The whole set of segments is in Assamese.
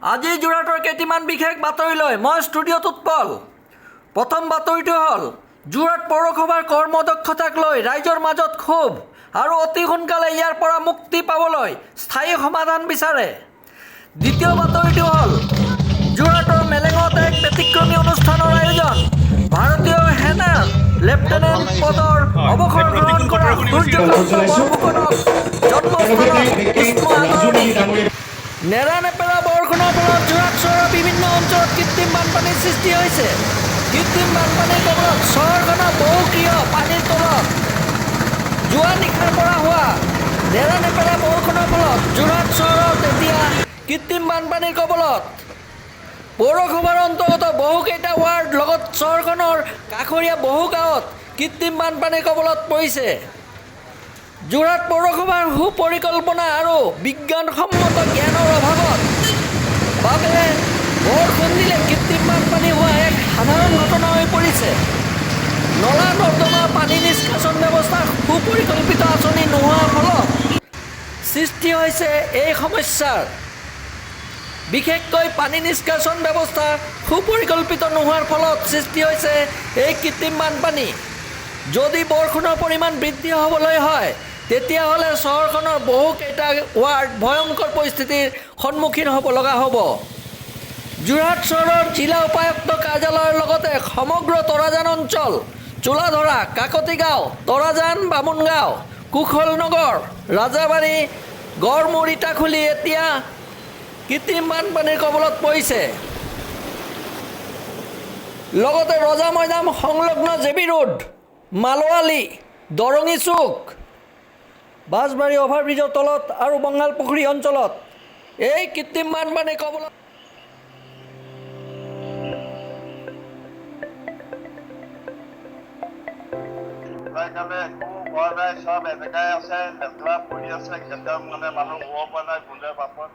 আজি যোৰহাটৰ কেইটিমান বিশেষ বাতৰিলৈ মই ষ্টুডিঅ'ত উৎপল। প্ৰথম বাতৰিটো হ'ল যোৰহাট পৌৰসভাৰ কৰ্মদক্ষতাক লৈ ৰাইজৰ মাজত ক্ষোভ আৰু অতি সোনকালে ইয়াৰ পৰা মুক্তি পাবলৈ স্থায়ী সমাধান বিচাৰে। দ্বিতীয় বাতৰিটো হ'ল যোৰহাটৰ মেলেঙত এক ব্যতিক্ৰমী অনুষ্ঠানৰ আয়োজন। ভাৰতীয় সেনাৰ লেফটেনেণ্ট পদৰ অৱসৰ গ্ৰহণ কৰা সূৰ্যকান্ত বৰফুকনক জন্মস্থানত উষ্ম আদৰণি। নেৰানেপেৰা বৰষুণৰ ফলত যোৰহাট চহৰৰ বিভিন্ন অঞ্চলত কৃত্ৰিম বানপানীৰ সৃষ্টি হৈছে। কৃত্ৰিম বানপানীৰ কবলত চহৰখনৰ বহু গৃহ পানীৰ তলত। যোৱা নিশাৰ পৰা হোৱা নেৰানেপেৰা বৰষুণৰ ফলত যোৰহাট চহৰত এতিয়া কৃত্ৰিম বানপানীৰ কবলত। পৌৰসভাৰ অন্তৰ্গত বহুকেইটা ৱাৰ্ড লগত চহৰখনৰ কাষৰীয়া বহু গাঁৱত কৃত্ৰিম বানপানীৰ কবলত পৰিছে। যোৰহাট পৌৰসভাৰ সুপৰিকল্পনা আৰু বিজ্ঞানসন্মত জ্ঞানৰ অভাৱত বাবে বৰষুণ দিলে কৃত্ৰিম বানপানী হোৱা এক সাধাৰণ ঘটনা হৈ পৰিছে। নলা নৰ্দমাৰ পানী নিষ্কাশন ব্যৱস্থাৰ সুপৰিকল্পিত আঁচনি নোহোৱাৰ ফলত সৃষ্টি হৈছে এই সমস্যাৰ। বিশেষকৈ পানী নিষ্কাশন ব্যৱস্থা সুপৰিকল্পিত নোহোৱাৰ ফলত সৃষ্টি হৈছে এই কৃত্ৰিম বানপানী। যদি বৰষুণৰ পৰিমাণ বৃদ্ধি হ'বলৈ হয় তেতিয়াহ'লে চহৰখনৰ বহুকেইটা ৱাৰ্ড ভয়ংকৰ পৰিস্থিতিৰ সন্মুখীন হ'ব লগা হ'ব। যোৰহাট চহৰৰ জিলা উপায়ুক্ত কাৰ্যালয়ৰ লগতে সমগ্ৰ তৰাজান অঞ্চল, চোলাধৰা, কাকতি গাঁও, তৰাজান, বামুণগাঁও, কুশলনগৰ, ৰাজাবাৰী, গড়মূৰ, ইটাখুলি এতিয়া কৃত্ৰিম বানপানীৰ কবলত পৰিছে। লগতে ৰজা মৈদাম সংলগ্ন জেবি ৰোড, মালোৱালি, দৰঙী চুক, বাঁছবাৰী অভাৰব্ৰিজৰ তলত আৰু বঙালপুখুৰী অঞ্চলত এই কৃত্ৰিম বানপানীৰ কবলত। সব এনেকাই আছে, লেতেৰা পৰি আছে, একদম মানে মানুহ শুব পৰা নাই, গোন্ধে পাপত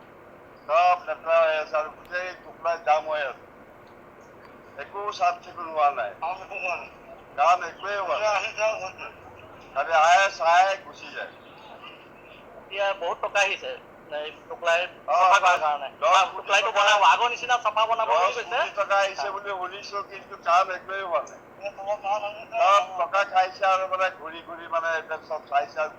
সব লেতেৰা হৈ আছে আৰু গোটেই টুকুৰা জাম হৈ আছে। একো চাফ চিকুণ হোৱা নাই, কাৰণ একোৱেই হোৱা নাই, খালি আহে চাহে গুচি যায়। এতিয়া বহুত টকা আহিছে আগৰ নিচিনা চাফা বনাব টকা আহিছে বুলি শুনিছো, কিন্তু কাম একোৱেই হোৱা নাই। সব টকা খাইছে আৰু মানে ঘূৰি ঘূৰি মানে একদম চব চাইছে আৰু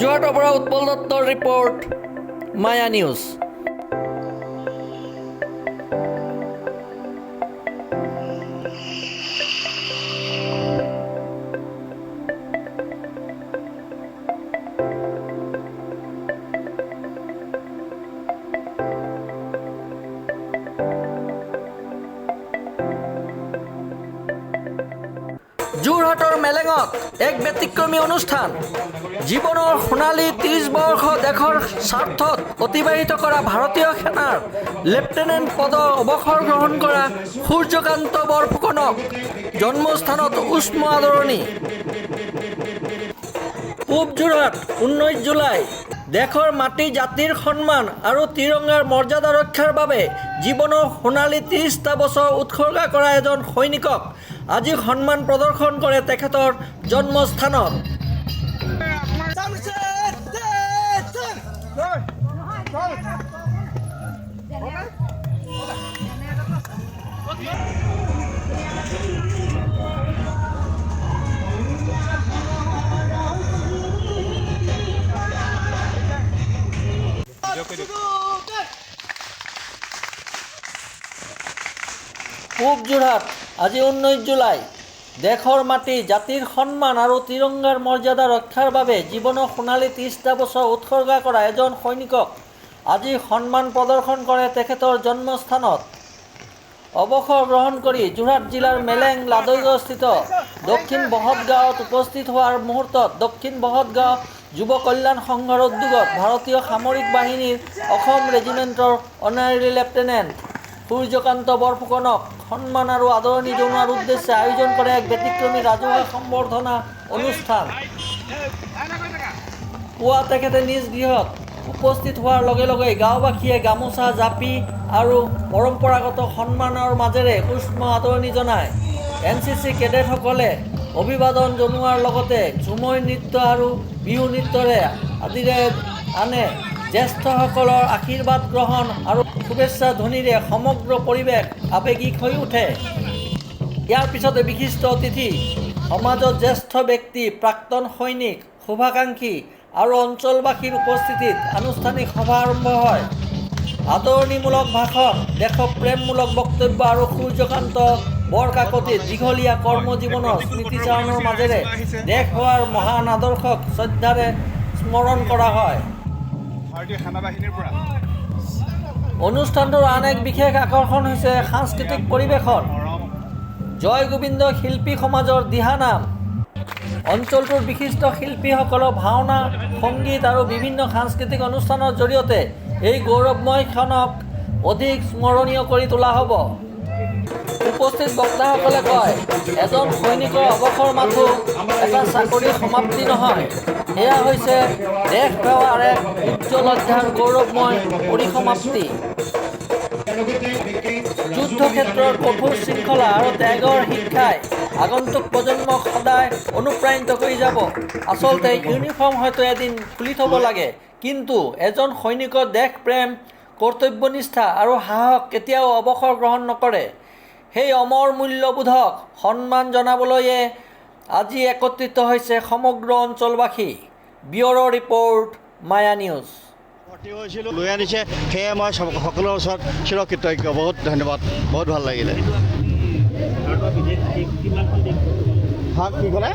যোৰহাটৰ পৰা উৎপল দত্তৰ ৰিপৰ্ট, মায়া নিউজ। যোৰহাটৰ মেলেঙত এক ব্যতিক্ৰমী অনুষ্ঠান। জীৱনৰ সোণালী 30 বৰ্ষ দেশৰ স্বাৰ্থত অতিবাহিত কৰা ভাৰতীয় সেনাৰ লেফটেনেণ্ট পদৰ অৱসৰ গ্ৰহণ কৰা সূৰ্যকান্ত বৰফুকনক জন্মস্থানত উষ্ম আদৰণি। পূব যোৰহাট 19 জুলাই। দেশৰ মাটি, জাতিৰ সন্মান আৰু তিৰংগাৰ মৰ্যাদা ৰক্ষাৰ বাবে জীৱনৰ সোণালী 30টা বছৰ উৎসৰ্গা কৰা এজন সৈনিকক আজি সন্মান প্ৰদৰ্শন কৰে তেখেতৰ জন্মস্থানত। পূব যোৰহাট আজি 19 জুলাই। দেশৰ মাটি, জাতিৰ সন্মান আৰু তিৰংগাৰ মৰ্যাদা ৰক্ষাৰ বাবে জীৱনৰ সোণালী 30টা বছৰ উৎসৰ্গা কৰা এজন সৈনিকক আজি সন্মান প্ৰদৰ্শন কৰে তেখেতৰ জন্মস্থানত। অৱসৰ গ্ৰহণ কৰি যোৰহাট জিলাৰ মেলেং লাদৈগড়স্থিত দক্ষিণ বহৎগাঁৱত উপস্থিত হোৱাৰ মুহূৰ্তত দক্ষিণ বহৎগাঁও যুৱ কল্যাণ সংঘৰ উদ্যোগত ভাৰতীয় সামৰিক বাহিনীৰ অসম ৰেজিমেণ্টৰ অনাৰেৰী লেফটেনেণ্ট সূৰ্যকান্ত বৰফুকনক সন্মান আৰু আদৰণি জনোৱাৰ উদ্দেশ্যে আয়োজন কৰে এক ব্যতিক্ৰমী ৰাজহুৱা সম্বৰ্ধনা অনুষ্ঠান। পুৱা তেখেতে নিজ গৃহত উপস্থিত হোৱাৰ লগে লগে গাঁওবাসীয়ে গামোচা জাপি আৰু পৰম্পৰাগত সন্মানৰ মাজেৰে উষ্ম আদৰণি জনায়। NCC কেডেটসকলে অভিবাদন জনোৱাৰ লগতে ঝুমুৰ নৃত্য আৰু বিহু নৃত্যৰে আদিৰে আনে জ্যেষ্ঠসকলৰ আশীৰ্বাদ গ্ৰহণ আৰু শুভেচ্ছা ধ্বনিৰে সমগ্ৰ পৰিৱেশ আৱেগিক হৈ উঠে। ইয়াৰ পিছতে বিশিষ্ট অতিথি সমাজৰ জ্যেষ্ঠ ব্যক্তি প্ৰাক্তন সৈনিক শুভাকাংক্ষী আৰু অঞ্চলবাসীৰ উপস্থিতিত আনুষ্ঠানিক সভা আৰম্ভ হয়। আদৰণিমূলক ভাষণ, দেশপ্ৰেমমূলক বক্তব্য আৰু সূৰ্যকান্ত বৰকাকতিৰ দীঘলীয়া কৰ্মজীৱনৰ স্মৃতিচাৰণৰ মাজেৰে দেশ সেৱাৰ মহান আদৰ্শক শ্ৰদ্ধাৰে স্মৰণ কৰা হয়। অনুষ্ঠানটোৰ আন এক বিশেষ আকৰ্ষণ হৈছে সাংস্কৃতিক পৰিৱেশন। জয় গোবিন্দ শিল্পী সমাজৰ দিহানাম, অঞ্চলটোৰ বিশিষ্ট শিল্পীসকলৰ ভাওনা, সংগীত আৰু বিভিন্ন সাংস্কৃতিক অনুষ্ঠানৰ জৰিয়তে এই গৌৰৱময় ক্ষণক অধিক স্মৰণীয় কৰি তোলা হ'ব। উপস্থিত বক্তাসকলে কয়, এজন সৈনিকৰ অৱসৰ মাথো এটা চাকৰিৰ সমাপ্তি নহয়, এয়া হৈছে দেশ সেৱাৰ এক উজ্জ্বল অধ্যায়ৰ গৌৰৱময় পৰিসমাপ্তি। যুদ্ধক্ষেত্ৰৰ কঠোৰ শৃংখলা আৰু ত্যাগৰ শিক্ষাই আগন্তুক প্ৰজন্মক সদায় অনুপ্ৰাণিত কৰি যাব। আচলতে ইউনিফৰ্ম হয়তো এদিন খুলি থ'ব লাগে, কিন্তু এজন সৈনিকৰ দেশ প্ৰেম, কৰ্তব্যনিষ্ঠা আৰু সাহস কেতিয়াও অৱসৰ গ্ৰহণ নকৰে। সেই অমৰ মূল্যবোধক সন্মান জনাবলৈয়ে আজি একত্ৰিত হৈছে সমগ্ৰ অঞ্চলবাসী। ব্যুৰ' ৰিপৰ্ট, মায়া নিউজ। ভৰ্তি হৈছিলোঁ, লৈ আনিছে, সেয়ে মই সকলোৰে ওচৰত চিৰকৃতজ্ঞ। বহুত ধন্যবাদ, বহুত ভাল লাগিলে। কি ক'লে?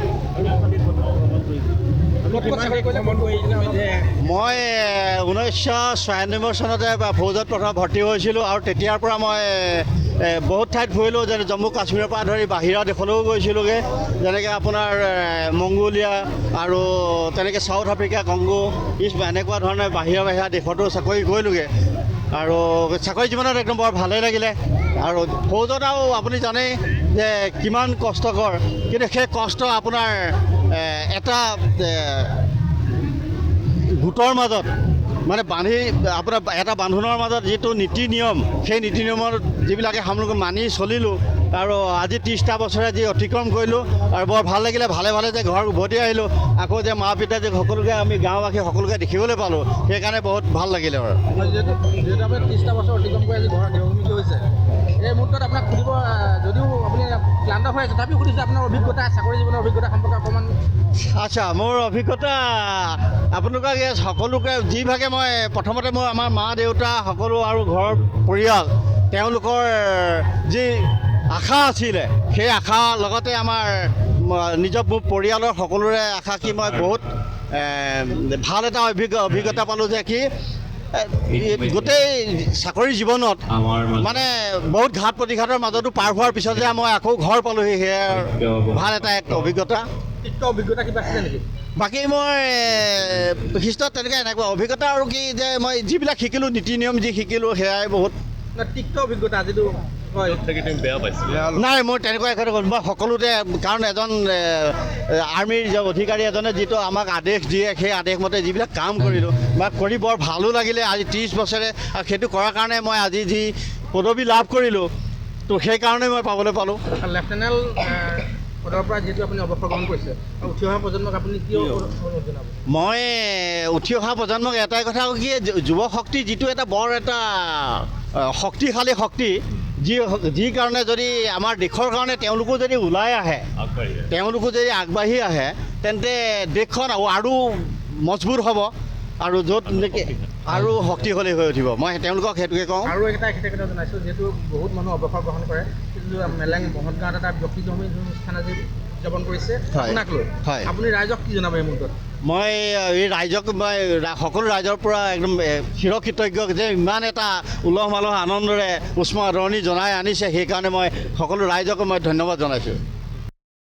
মই 1996 চনতে ফৌজত প্ৰথম ভৰ্তি হৈছিলোঁ আৰু তেতিয়াৰ পৰা মই বহুত ঠাইত ফুৰিলোঁ, যেনে জম্মু কাশ্মীৰৰ পৰা ধৰি বাহিৰা দেশলৈও গৈছিলোঁগৈ, যেনেকৈ আপোনাৰ মংগোলিয়া আৰু তেনেকৈ চাউথ আফ্ৰিকা, কংগো, এনেকুৱা ধৰণে বাহিৰা দেশতো চাকৰি কৰিলোঁগৈ। আৰু চাকৰি জীৱনত একদম বৰ ভালেই লাগিলে। আৰু ফৌজত আৰু আপুনি জানেই যে কিমান কষ্টকৰ, কিন্তু সেই কষ্ট আপোনাৰ এটা গোটৰ মাজত মানে বান্ধি আপোনাৰ এটা বান্ধোনৰ মাজত যিটো নীতি নিয়ম, সেই নীতি নিয়মৰ যিবিলাকে আমি মানি চলিলোঁ আৰু আজি 30টা বছৰে যি অতিক্ৰম কৰিলোঁ আৰু বৰ ভাল লাগিলে। ভালে ভালে যে ঘৰ উভতি আহিলোঁ, আকৌ যে মা পিতা যে সকলোকে আমি গাঁওবাসী সকলোকে দেখিবলৈ পালোঁ, সেইকাৰণে বহুত ভাল লাগিলে। আৰু যিহেতু আপুনি 30টা বছৰ অতিক্ৰম কৰি আজি ঘৰৰ দেহভূমিকৈ হৈছে, এই মুহূৰ্তত আপোনাক সুধিব, যদিও আপুনি ক্লান্ত হৈ আছে তথাপিও সুধিছোঁ আপোনাৰ অভিজ্ঞতা, চাকৰি জীৱনৰ অভিজ্ঞতা সম্পৰ্কে অকণমান। আচ্ছা, মোৰ অভিজ্ঞতা আপোনালোকক সকলোকে যিভাগে মই প্ৰথমতে মই আমাৰ মা দেউতা সকলো আৰু ঘৰৰ পৰিয়াল, তেওঁলোকৰ যি আশা আছিলে, সেই আশাৰ লগতে আমাৰ নিজৰ মোৰ পৰিয়ালৰ সকলোৰে আশা কি মই বহুত ভাল এটা অভিজ্ঞতা পালোঁ যে কি গোটেই চাকৰি জীৱনত মানে বহুত ঘাট প্ৰতিঘাতৰ মাজতো পাৰ হোৱাৰ পিছত যে মই আকৌ ঘৰ পালোঁহি, সেয়া ভাল এটা এক অভিজ্ঞতা। অভিজ্ঞতা কিবা আছিলে নেকি? বাকী মই বিশিষ্ট তেনেকৈ এনেকুৱা অভিজ্ঞতা আৰু কি যে মই যিবিলাক শিকিলোঁ, নীতি নিয়ম যি শিকিলোঁ, সেয়াই বহুত তিক্ত অভিজ্ঞতা যিটো নাই মোৰ তেনেকুৱা একো মই সকলোতে, কাৰণ এজন আৰ্মিৰ অধিকাৰী এজনে যিটো আমাক আদেশ দিয়ে, সেই আদেশমতে যিবিলাক কাম কৰিলোঁ বা কৰি বৰ ভালো লাগিলে আজি 30 বছৰে। আৰু সেইটো কৰাৰ কাৰণে মই আজি যি পদবী লাভ কৰিলোঁ, তো সেইকাৰণে মই পাবলৈ পালোঁ। লেফটেনেণ্ট পদৰ পৰা যিহেতু আপুনি অৱসৰ গ্ৰহণ কৰিছে, উঠি অহা প্ৰজন্মক আপুনি কি অনুৰোধ জনাব? মই উঠি অহা প্ৰজন্মক এটাই কথা কি, যুৱ শক্তি যিটো এটা বৰ এটা শক্তিশালী শক্তি, যি কাৰণে যদি আমাৰ দেশৰ কাৰণে তেওঁলোকো যদি ওলাই আহে, তেওঁলোকো যদি আগবাঢ়ি আহে, তেন্তে দেশখন আৰু মজবুত হ'ব আৰু য'ত নেকি আৰু শক্তিশালী হৈ উঠিব। মই তেওঁলোকক সেইটোকে কওঁ। আৰু এটা কথা জনাইছোঁ, যিহেতু বহুত মানুহ অৱসৰ গ্ৰহণ কৰে, কিন্তু মেলেং বহৎগাঁৱত এটা ব্যক্তিগত অনুষ্ঠান আজি উদযাপন কৰিছে হয়। আপোনাক লৈ হয়। আপুনি ৰাইজক কি জনাব এই মুহূৰ্তত? মই এই ৰাইজক মই সকলো ৰাইজৰ পৰা একদম চিৰকৃতজ্ঞ যে ইমান এটা উলহ মালহ আনন্দৰে উষ্ম আদৰণি জনাই আনিছে, সেইকাৰণে মই সকলো ৰাইজক মই ধন্যবাদ জনাইছোঁ।